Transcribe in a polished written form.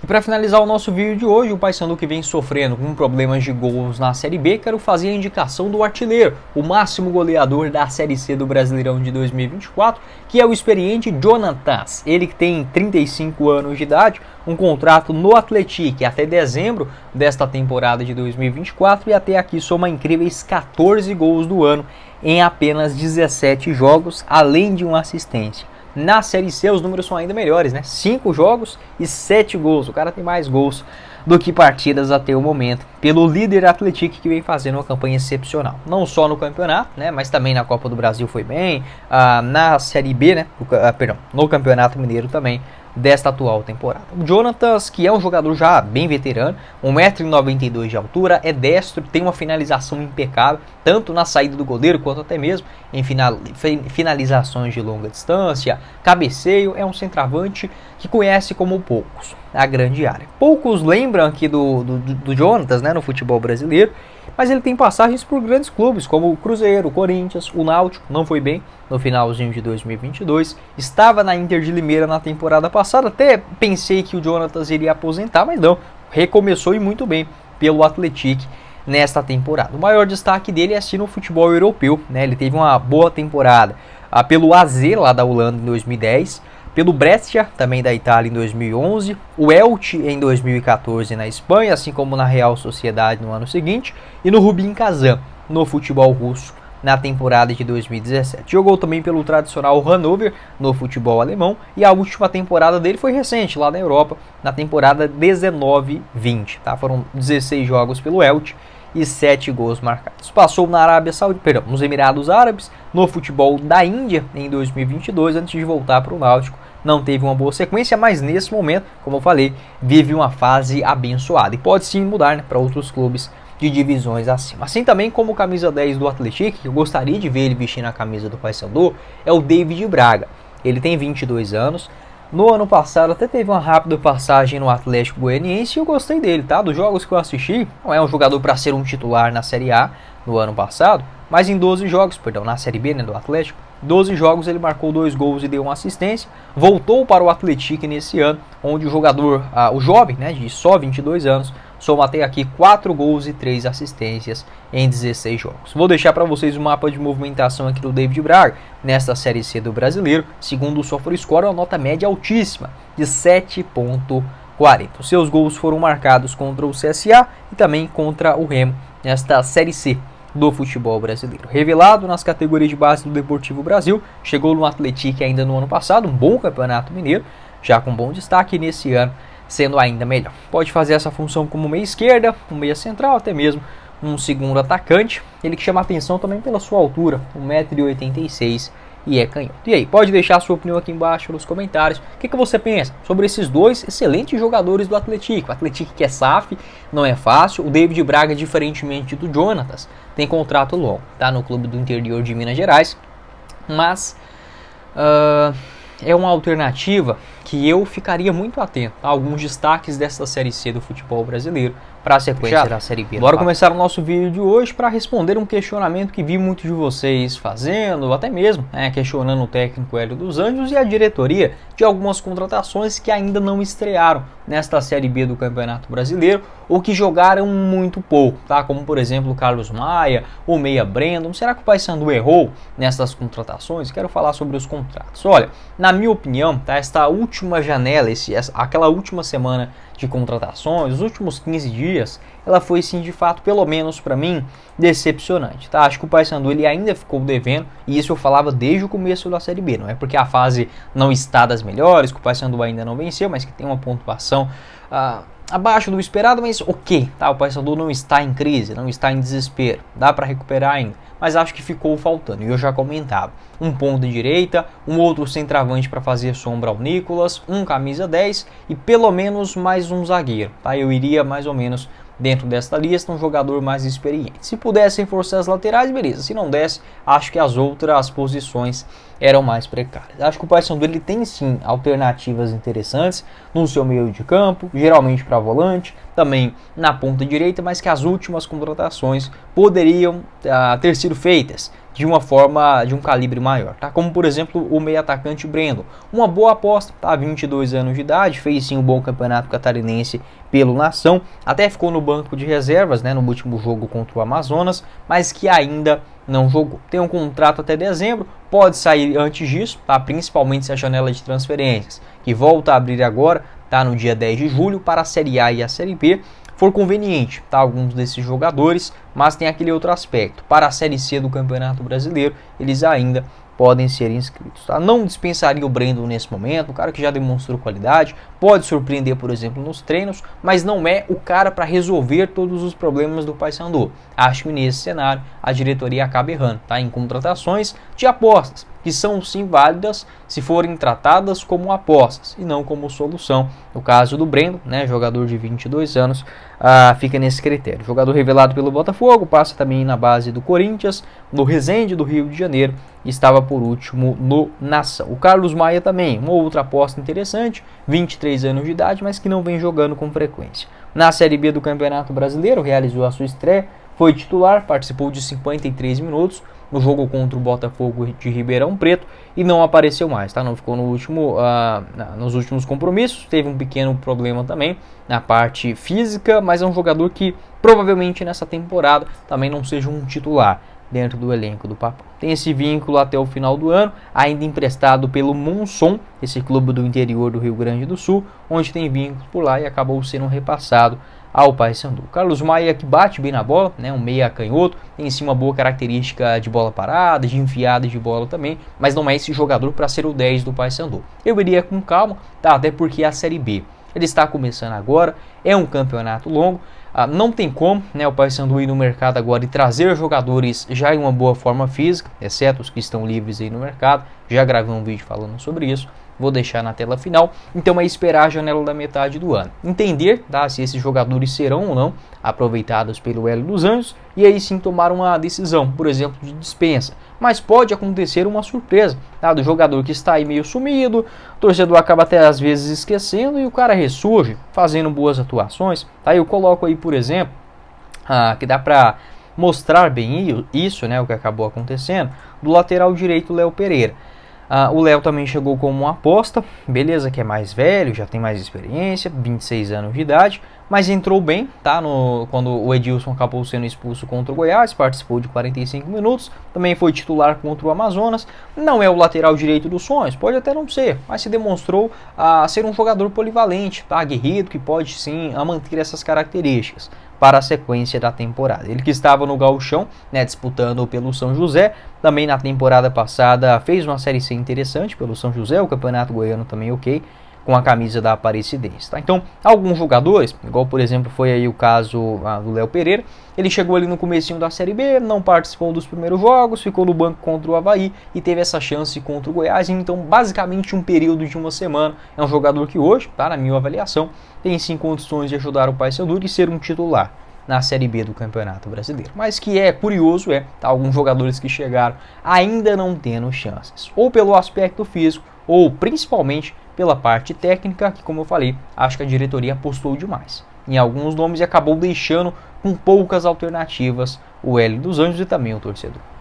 E para finalizar o nosso vídeo de hoje, o Paysandu que vem sofrendo com problemas de gols na Série B, quero fazer a indicação do artilheiro, o máximo goleador da Série C do Brasileirão de 2024, que é o experiente Jonatas. Ele que tem 35 anos de idade, um contrato no Atlético até dezembro desta temporada de 2024 e até aqui soma incríveis 14 gols do ano em apenas 17 jogos, além de uma assistência. Na Série C os números são ainda melhores, né? 5 jogos e 7 gols. O cara tem mais gols do que partidas até o momento. Pelo líder Atlético que vem fazendo uma campanha excepcional. Não só no campeonato, né? Mas também na Copa do Brasil foi bem. Na Série B, né? No Campeonato Mineiro também desta atual temporada. O Jonatas, que é um jogador já bem veterano, 1,92 m de altura, é destro, tem uma finalização impecável, tanto na saída do goleiro quanto até mesmo em finalizações de longa distância, cabeceio, é um centroavante que conhece como poucos a grande área. Poucos lembram aqui do Jonatas, né, no futebol brasileiro, mas ele tem passagens por grandes clubes, como o Cruzeiro, o Corinthians, o Náutico, não foi bem no finalzinho de 2022, estava na Inter de Limeira na temporada passada, até pensei que o Jonatas iria aposentar, mas não, recomeçou e muito bem pelo Atlético nesta temporada. O maior destaque dele é assim no futebol europeu, né? Ele teve uma boa temporada pelo AZ lá da Holanda em 2010, pelo Brescia, também da Itália em 2011, o Elche em 2014 na Espanha, assim como na Real Sociedade no ano seguinte, e no Rubin Kazan, no futebol russo, na temporada de 2017. Jogou também pelo tradicional Hannover, no futebol alemão, e a última temporada dele foi recente, lá na Europa, na temporada 19-20. Tá? Foram 16 jogos pelo Elche e 7 gols marcados. Passou na Arábia Saudita, nos Emirados Árabes, no futebol da Índia em 2022, antes de voltar para o Náutico. Não teve uma boa sequência, mas nesse momento, como eu falei, vive uma fase abençoada. E pode sim mudar, né, para outros clubes de divisões acima. Assim também como o camisa 10 do Atlético, que eu gostaria de ver ele vestindo a camisa do Paysandu, é o David Braga. Ele tem 22 anos. No ano passado até teve uma rápida passagem no Atlético Goianiense e eu gostei dele, tá? Dos jogos que eu assisti, não é um jogador para ser um titular na Série A no ano passado, mas em 12 jogos, na Série B, né, do Atlético, 12 jogos ele marcou 2 gols e deu uma assistência, voltou para o Atlético nesse ano, onde o jogador, o jovem, né, de só 22 anos, soma até aqui 4 gols e 3 assistências em 16 jogos. Vou deixar para vocês o mapa de movimentação aqui do David Braga nesta Série C do Brasileiro. Segundo o SofaScore, uma nota média altíssima de 7,40. Os seus gols foram marcados contra o CSA e também contra o Remo nesta Série C do futebol brasileiro. Revelado nas categorias de base do Deportivo Brasil, chegou no Atlético ainda no ano passado, um bom campeonato mineiro, já com bom destaque nesse ano, sendo ainda melhor. Pode fazer essa função como meia esquerda, um meia central, até mesmo um segundo atacante. Ele que chama atenção também pela sua altura, 1,86 m e é canhoto. E aí, pode deixar a sua opinião aqui embaixo nos comentários. O que você pensa sobre esses dois excelentes jogadores do Atlético? O Atlético que é SAF, não é fácil. O David Braga, diferentemente do Jonatas, tem contrato longo, tá no clube do interior de Minas Gerais, mas é uma alternativa que eu ficaria muito atento a alguns destaques desta Série C do futebol brasileiro para a sequência da Série B. Bora começar o nosso vídeo de hoje para responder um questionamento que vi muitos de vocês fazendo, até mesmo questionando o técnico Hélio dos Anjos e a diretoria de algumas contratações que ainda não estrearam nesta Série B do Campeonato Brasileiro ou que jogaram muito pouco, tá? Como por exemplo o Carlos Maia, o Meia Brandon. Será que o Paysandu errou nessas contratações? Quero falar sobre os contratos. Olha, na minha opinião, tá, esta última janela, aquela última semana de contratações, os últimos 15 dias, ela foi sim de fato, pelo menos para mim, decepcionante, tá? Acho que o Paysandu ele ainda ficou devendo, e isso eu falava desde o começo da Série B, não é porque a fase não está das melhores, que o Paysandu ainda não venceu, mas que tem uma pontuação abaixo do esperado, mas ok, tá? O Paysandu não está em crise, não está em desespero, dá para recuperar ainda, mas acho que ficou faltando, e eu já comentava, um ponto de direita, um outro centroavante para fazer sombra ao Nicolas, um camisa 10 e pelo menos mais um zagueiro, tá? Eu iria mais ou menos dentro desta lista um jogador mais experiente. Se pudessem forçar as laterais, beleza. Se não desse, acho que as outras posições eram mais precárias. Acho que o Paysandu ele tem sim alternativas interessantes no seu meio de campo, geralmente para volante, também na ponta direita, mas que as últimas contratações poderiam ter sido feitas de uma forma, de um calibre maior, tá? Como por exemplo o meio atacante Brandon, uma boa aposta, tá? 22 anos de idade, fez sim um bom campeonato catarinense pelo Nação, até ficou no banco de reservas, né, no último jogo contra o Amazonas, mas que ainda não jogou. Tem um contrato até dezembro, pode sair antes disso, tá? Principalmente se a janela de transferências, que volta a abrir agora, tá? No dia 10 de julho para a Série A e a Série B, for conveniente, tá? Alguns desses jogadores, mas tem aquele outro aspecto. Para a Série C do Campeonato Brasileiro, eles ainda podem ser inscritos, tá? Não dispensaria o Brandon nesse momento, o cara que já demonstrou qualidade, pode surpreender, por exemplo, nos treinos, mas não é o cara para resolver todos os problemas do Paysandu. Acho que nesse cenário a diretoria acaba errando, tá? Em contratações de apostas, que são sim válidas se forem tratadas como apostas e não como solução. No caso do Brandon, né, jogador de 22 anos, fica nesse critério. Jogador revelado pelo Botafogo, passa também na base do Corinthians, no Resende do Rio de Janeiro, estava por último no Nação. O Carlos Maia também, uma outra aposta interessante, 23 anos de idade, mas que não vem jogando com frequência. Na Série B do Campeonato Brasileiro, realizou a sua estreia, foi titular, participou de 53 minutos no jogo contra o Botafogo de Ribeirão Preto e não apareceu mais, tá? Não ficou no nos últimos compromissos, teve um pequeno problema também na parte física, mas é um jogador que provavelmente nessa temporada também não seja um titular dentro do elenco do Papão. Tem esse vínculo até o final do ano, ainda emprestado pelo Monson, esse clube do interior do Rio Grande do Sul, onde tem vínculos por lá e acabou sendo repassado ao Paysandu. Carlos Maia, que bate bem na bola, né, um meia canhoto, tem sim uma boa característica de bola parada, de enfiada de bola também, mas não é esse jogador para ser o 10 do Paysandu. Eu iria com calma, tá? Até porque é a Série B. Ele está começando agora, é um campeonato longo, não tem como, né, o Paysandu ir no mercado agora e trazer jogadores já em uma boa forma física, exceto os que estão livres aí no mercado. Já gravei um vídeo falando sobre isso, vou deixar na tela final. Então é esperar a janela da metade do ano, entender, tá, se esses jogadores serão ou não aproveitados pelo Hélio dos Anjos e aí sim tomar uma decisão, por exemplo, de dispensa. Mas pode acontecer uma surpresa, tá, do jogador que está aí meio sumido, o torcedor acaba até às vezes esquecendo e o cara ressurge fazendo boas atuações. Tá, eu coloco aí, por exemplo, que dá para mostrar bem isso, né, o que acabou acontecendo, do lateral direito Léo Pereira. O Léo também chegou como uma aposta, beleza, que é mais velho, já tem mais experiência, 26 anos de idade, mas entrou bem, tá? Quando o Edilson acabou sendo expulso contra o Goiás, participou de 45 minutos, também foi titular contra o Amazonas. Não é o lateral direito dos sonhos, pode até não ser, mas se demonstrou ser um jogador polivalente, tá? Aguerrido, que pode sim manter essas características para a sequência da temporada. Ele que estava no Gauchão, né, disputando pelo São José, também na temporada passada fez uma Série C interessante pelo São José, o Campeonato Goiano também ok, com a camisa da Aparecidense. Tá? Então, alguns jogadores, igual por exemplo foi aí o caso do Léo Pereira, ele chegou ali no comecinho da Série B, não participou dos primeiros jogos, ficou no banco contra o Avaí e teve essa chance contra o Goiás, então basicamente um período de uma semana. É um jogador que hoje, tá, na minha avaliação, tem sim condições de ajudar o Paysandu e ser um titular na Série B do Campeonato Brasileiro. Mas que é curioso tá, alguns jogadores que chegaram ainda não tendo chances, ou pelo aspecto físico, ou principalmente pela parte técnica, que como eu falei, acho que a diretoria apostou demais em alguns nomes e acabou deixando com poucas alternativas o Hélio dos Anjos e também o torcedor.